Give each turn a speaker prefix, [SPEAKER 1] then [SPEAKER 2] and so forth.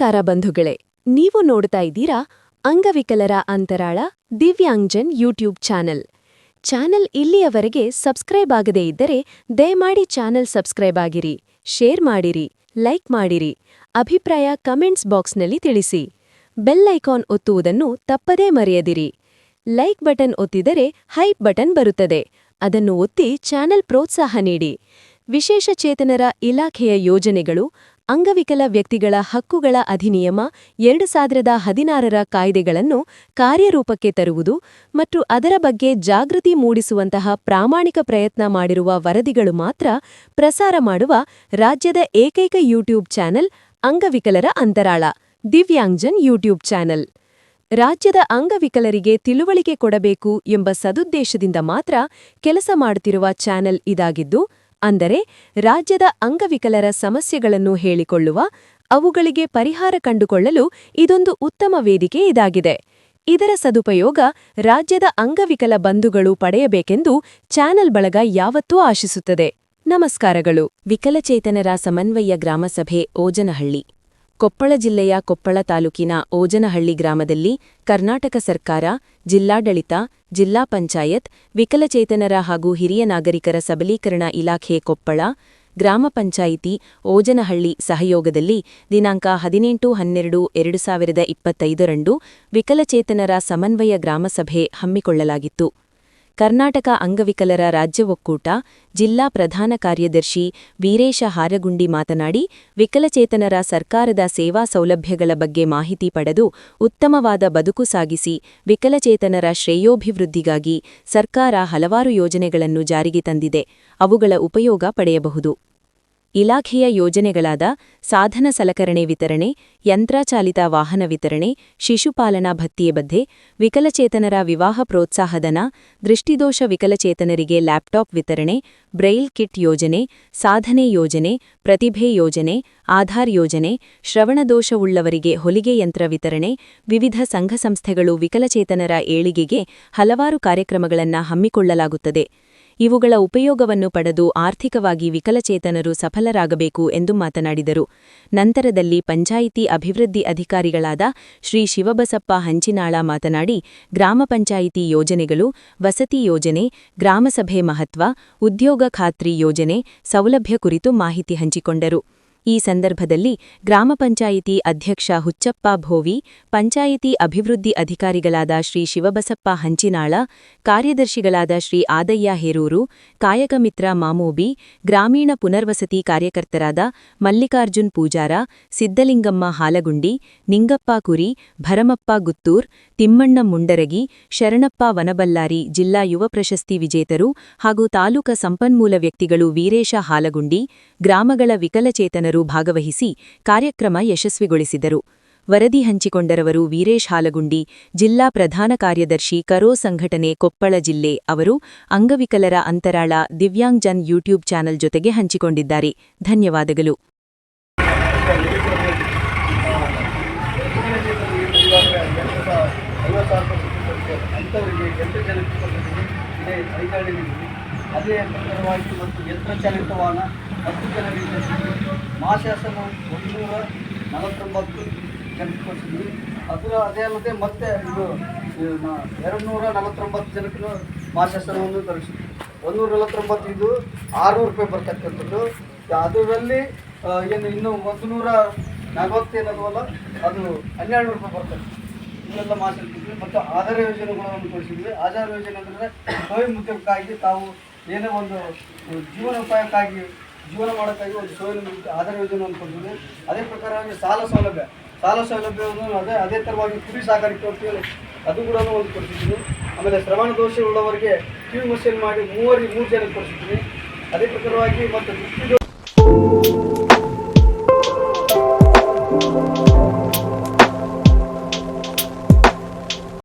[SPEAKER 1] ನಮಸ್ಕಾರ ಬಂಧುಗಳೇ, ನೀವು ನೋಡ್ತಾ ಇದ್ದೀರಾ ಅಂಗವಿಕಲರ ಅಂತರಾಳ ದಿವ್ಯಾಂಗ್ಜನ್ ಯೂಟ್ಯೂಬ್ ಚಾನೆಲ್ ಇಲ್ಲಿಯವರೆಗೆ ಸಬ್ಸ್ಕ್ರೈಬ್ ಆಗದೇ ಇದ್ದರೆ ದಯಮಾಡಿ ಚಾನೆಲ್ ಸಬ್ಸ್ಕ್ರೈಬ್ ಆಗಿರಿ, ಶೇರ್ ಮಾಡಿರಿ, ಲೈಕ್ ಮಾಡಿರಿ, ಅಭಿಪ್ರಾಯ ಕಮೆಂಟ್ಸ್ ಬಾಕ್ಸ್ನಲ್ಲಿ ತಿಳಿಸಿ. ಬೆಲ್ ಐಕಾನ್ ಒತ್ತುವುದನ್ನು ತಪ್ಪದೇ ಮರೆಯದಿರಿ. ಲೈಕ್ ಬಟನ್ ಒತ್ತಿದರೆ ಹೈಪ್ ಬಟನ್ ಬರುತ್ತದೆ, ಅದನ್ನು ಒತ್ತಿ ಚಾನೆಲ್ ಪ್ರೋತ್ಸಾಹ ನೀಡಿ. ವಿಶೇಷ ಚೇತನರ ಇಲಾಖೆಯ ಯೋಜನೆಗಳು, ಅಂಗವಿಕಲ ವ್ಯಕ್ತಿಗಳ ಹಕ್ಕುಗಳ ಅಧಿನಿಯಮ 2016ರ ಕಾಯ್ದೆಗಳನ್ನು ಕಾರ್ಯರೂಪಕ್ಕೆ ತರುವುದು ಮತ್ತು ಅದರ ಬಗ್ಗೆ ಜಾಗೃತಿ ಮೂಡಿಸುವಂತಹ ಪ್ರಾಮಾಣಿಕ ಪ್ರಯತ್ನ ಮಾಡಿರುವ ವರದಿಗಳು ಮಾತ್ರ ಪ್ರಸಾರ ಮಾಡುವ ರಾಜ್ಯದ ಏಕೈಕ ಯೂಟ್ಯೂಬ್ ಚಾನೆಲ್ ಅಂಗವಿಕಲರ ಅಂತರಾಳ ದಿವ್ಯಾಂಗ್ಜನ್ ಯೂಟ್ಯೂಬ್ ಚಾನೆಲ್. ರಾಜ್ಯದ ಅಂಗವಿಕಲರಿಗೆ ತಿಳುವಳಿಕೆ ಕೊಡಬೇಕು ಎಂಬ ಸದುದ್ದೇಶದಿಂದ ಮಾತ್ರ ಕೆಲಸ ಮಾಡುತ್ತಿರುವ ಚಾನೆಲ್ ಇದಾಗಿದ್ದು, ಅಂದರೆ ರಾಜ್ಯದ ಅಂಗವಿಕಲರ ಸಮಸ್ಯೆಗಳನ್ನು ಹೇಳಿಕೊಳ್ಳುವ, ಅವುಗಳಿಗೆ ಪರಿಹಾರ ಕಂಡುಕೊಳ್ಳಲು ಇದೊಂದು ಉತ್ತಮ ವೇದಿಕೆ ಇದಾಗಿದೆ. ಇದರ ಸದುಪಯೋಗ ರಾಜ್ಯದ ಅಂಗವಿಕಲ ಬಂಧುಗಳು ಪಡೆಯಬೇಕೆಂದು ಚಾನೆಲ್ ಬಳಗ ಯಾವತ್ತೂ ಆಶಿಸುತ್ತದೆ. ನಮಸ್ಕಾರಗಳು. ವಿಕಲಚೇತನರ ಸಮನ್ವಯ ಗ್ರಾಮಸಭೆ ಓಜನಹಳ್ಳಿ. ಕೊಪ್ಪಳ ಜಿಲ್ಲೆಯ ಕೊಪ್ಪಳ ತಾಲೂಕಿನ ಓಜನಹಳ್ಳಿ ಗ್ರಾಮದಲ್ಲಿ ಕರ್ನಾಟಕ ಸರ್ಕಾರ, ಜಿಲ್ಲಾಡಳಿತ, ಜಿಲ್ಲಾ ಪಂಚಾಯತ್, ವಿಕಲಚೇತನರ ಹಾಗೂ ಹಿರಿಯ ನಾಗರಿಕರ ಸಬಲೀಕರಣ ಇಲಾಖೆ ಕೊಪ್ಪಳ, ಗ್ರಾಮ ಪಂಚಾಯಿತಿ ಓಜನಹಳ್ಳಿ ಸಹಯೋಗದಲ್ಲಿ ದಿನಾಂಕ 18-12-2025ರಂದು ವಿಕಲಚೇತನರ ಸಮನ್ವಯ ಗ್ರಾಮಸಭೆ ಹಮ್ಮಿಕೊಳ್ಳಲಾಗಿತ್ತು. ಕರ್ನಾಟಕ ಅಂಗವಿಕಲರ ರಾಜ್ಯ ಒಕ್ಕೂಟ ಜಿಲ್ಲಾ ಪ್ರಧಾನ ಕಾರ್ಯದರ್ಶಿ ವೀರೇಶ ಹಾರಗುಂಡಿ ಮಾತನಾಡಿ, ವಿಕಲಚೇತನರ ಸರ್ಕಾರದ ಸೇವಾ ಸೌಲಭ್ಯಗಳ ಬಗ್ಗೆ ಮಾಹಿತಿ ಪಡೆದು ಉತ್ತಮವಾದ ಬದುಕು ಸಾಗಿಸಿ ವಿಕಲಚೇತನರ ಶ್ರೇಯೋಭಿವೃದ್ಧಿಗಾಗಿ ಸರ್ಕಾರ ಹಲವಾರು ಯೋಜನೆಗಳನ್ನು ಜಾರಿಗೆ ತಂದಿದೆ, ಅವುಗಳ ಉಪಯೋಗ ಪಡೆಯಬಹುದು. ಇಲಾಖೆಯ ಯೋಜನೆಗಳಾದ ಸಾಧನ ಸಲಕರಣೆ ವಿತರಣೆ, ಯಂತ್ರಚಾಲಿತ ವಾಹನ ವಿತರಣೆ, ಶಿಶುಪಾಲನಾ ಭತ್ಯೆ ಬದ್ಧೆ, ವಿಕಲಚೇತನರ ವಿವಾಹ ಪ್ರೋತ್ಸಾಹಧನ, ದೃಷ್ಟಿದೋಷ ವಿಕಲಚೇತನರಿಗೆ ಲ್ಯಾಪ್ಟಾಪ್ ವಿತರಣೆ, ಬ್ರೈಲ್ ಕಿಟ್ ಯೋಜನೆ, ಸಾಧನೆ ಯೋಜನೆ, ಪ್ರತಿಭೆ ಯೋಜನೆ, ಆಧಾರ್ ಯೋಜನೆ, ಶ್ರವಣದೋಷವುಳ್ಳವರಿಗೆ ಹೊಲಿಗೆ ಯಂತ್ರ ವಿತರಣೆ, ವಿವಿಧ ಸಂಘ ಸಂಸ್ಥೆಗಳು ವಿಕಲಚೇತನರ ಏಳಿಗೆಗೆ ಹಲವಾರು ಕಾರ್ಯಕ್ರಮಗಳನ್ನು ಹಮ್ಮಿಕೊಳ್ಳಲಾಗುತ್ತದೆ. ಇವುಗಳ ಉಪಯೋಗವನ್ನು ಪಡೆದು ಆರ್ಥಿಕವಾಗಿ ವಿಕಲಚೇತನರು ಸಫಲರಾಗಬೇಕು ಎಂದು ಮಾತನಾಡಿದರು. ನಂತರದಲ್ಲಿ ಪಂಚಾಯಿತಿ ಅಭಿವೃದ್ಧಿ ಅಧಿಕಾರಿಗಳಾದ ಶ್ರೀ ಶಿವಬಸಪ್ಪ ಹಂಚಿನಾಳ ಮಾತನಾಡಿ, ಗ್ರಾಮ ಪಂಚಾಯಿತಿ ಯೋಜನೆಗಳು, ವಸತಿ ಯೋಜನೆ, ಗ್ರಾಮಸಭೆ ಮಹತ್ವ, ಉದ್ಯೋಗ ಖಾತ್ರಿ ಯೋಜನೆ, ಸೌಲಭ್ಯ ಕುರಿತು ಮಾಹಿತಿ ಹಂಚಿಕೊಂಡರು. ಈ ಸಂದರ್ಭದಲ್ಲಿ ಗ್ರಾಮ ಪಂಚಾಯಿತಿ ಅಧ್ಯಕ್ಷ ಹುಚ್ಚಪ್ಪ ಭೋವಿ, ಪಂಚಾಯಿತಿ ಅಭಿವೃದ್ಧಿ ಅಧಿಕಾರಿಗಳಾದ ಶ್ರೀ ಶಿವಬಸಪ್ಪ ಹಂಚಿನಾಳ, ಕಾರ್ಯದರ್ಶಿಗಳಾದ ಶ್ರೀ ಆದಯ್ಯ ಹೇರೂರು, ಕಾಯಕ ಮಿತ್ರ ಮಾಮೋಬಿ, ಗ್ರಾಮೀಣ ಪುನರ್ವಸತಿ ಕಾರ್ಯಕರ್ತರಾದ ಮಲ್ಲಿಕಾರ್ಜುನ್ ಪೂಜಾರ, ಸಿದ್ದಲಿಂಗಮ್ಮ ಹಾಲಗುಂಡಿ, ನಿಂಗಪ್ಪ ಕುರಿ, ಭರಮಪ್ಪ ಗುತ್ತೂರ್, ತಿಮ್ಮಣ್ಣ ಮುಂಡರಗಿ, ಶರಣಪ್ಪ ವನಬಲ್ಲಾರಿ ಜಿಲ್ಲಾ ಯುವ ಪ್ರಶಸ್ತಿ ವಿಜೇತರು ಹಾಗೂ ತಾಲೂಕ ಸಂಪನ್ಮೂಲ ವ್ಯಕ್ತಿಗಳು ವೀರೇಶ ಹಾಲಗುಂಡಿ, ಗ್ರಾಮಗಳ ವಿಕಲಚೇತನರು ಭಾಗವಹಿಸಿ ಕಾರ್ಯಕ್ರಮ ಯಶಸ್ವಿಗೊಳಿಸಿದರು. ವರದಿ ಹಂಚಿಕೊಂಡರವರು ವೀರೇಶ್ ಹಾಲಗುಂಡಿ, ಜಿಲ್ಲಾ ಪ್ರಧಾನ ಕಾರ್ಯದರ್ಶಿ ಕರೋ ಸಂಘಟನೆ ಕೊಪ್ಪಳ ಜಿಲ್ಲೆ ಅವರು ಅಂಗವಿಕಲರ ಅಂತರಾಳ ದಿವ್ಯಾಂಗ್ಜನ್ ಯೂಟ್ಯೂಬ್ ಚಾನೆಲ್ ಜೊತೆಗೆ ಹಂಚಿಕೊಂಡಿದ್ದಾರೆ. ಧನ್ಯವಾದಗಳು.
[SPEAKER 2] ಅದೇ ಪ್ರಕಾರವಾಗಿ ಮತ್ತು ಯಂತ್ರಚಾಲಿತ ವಾಹನ 10 ಜನರಿಗೆ ಮಹಾಶಾಸನ 149 ಜನಕ್ಕೆ ಕೊಡಿಸಿದ್ವಿ. ಅದೇ ಅಲ್ಲದೆ ಮತ್ತೆ ಇದು 249 ಜನಕ್ಕೆ ಮಹಾಶಾಸನವನ್ನು ತರಿಸಿದ್ವಿ. 149 ಇದು 600 ರೂಪಾಯಿ ಬರ್ತಕ್ಕಂಥದ್ದು. ಅದರಲ್ಲಿ ಏನು ಇನ್ನು 140 ಏನದವಲ್ಲ ಅದು 12 ರೂಪಾಯಿ ಬರ್ತದೆ. ಇವೆಲ್ಲ ಮಾತಾಡ್ತಿದ್ವಿ. ಮತ್ತು ಆಧಾರ ಯೋಜನೆಗಳನ್ನು ಕೊಡಿಸಿದ್ವಿ. ಆಧಾರ ಯೋಜನೆ ಅಂದರೆ ಸ್ವಯಂ ಉದ್ಯೋಗಕ್ಕಾಗಿ ತಾವು ಏನೇ ಒಂದು ಜೀವನೋಪಾಯಕ್ಕಾಗಿ ಜೀವನ ಮಾಡೋಕ್ಕಾಗಿ ಒಂದು ಸ್ವಯಂ ಆಧಾರ ಯೋಜನೆಯನ್ನು ಕೊಡ್ತೀವಿ. ಅದೇ ಪ್ರಕಾರವಾಗಿ ಸಾಲ ಸೌಲಭ್ಯವನ್ನು ಅದೇ ಥರವಾಗಿ ಕುರಿ ಸಾಗಾಣಿಕೆ ಅಂತೇಳಿ ಅದು ಕೂಡ ಒಂದು ಕೊಡ್ತಿದ್ವಿ. ಆಮೇಲೆ ಶ್ರವಣ ದೋಷ ಉಳ್ಳವರಿಗೆ ಕಿವಿ ಮಷೀನ್ ಮಾಡಿ 3 ಜನಕ್ಕೆ ಕೊಡಿಸಿದ್ವಿ. ಅದೇ ಪ್ರಕಾರವಾಗಿ ಮತ್ತು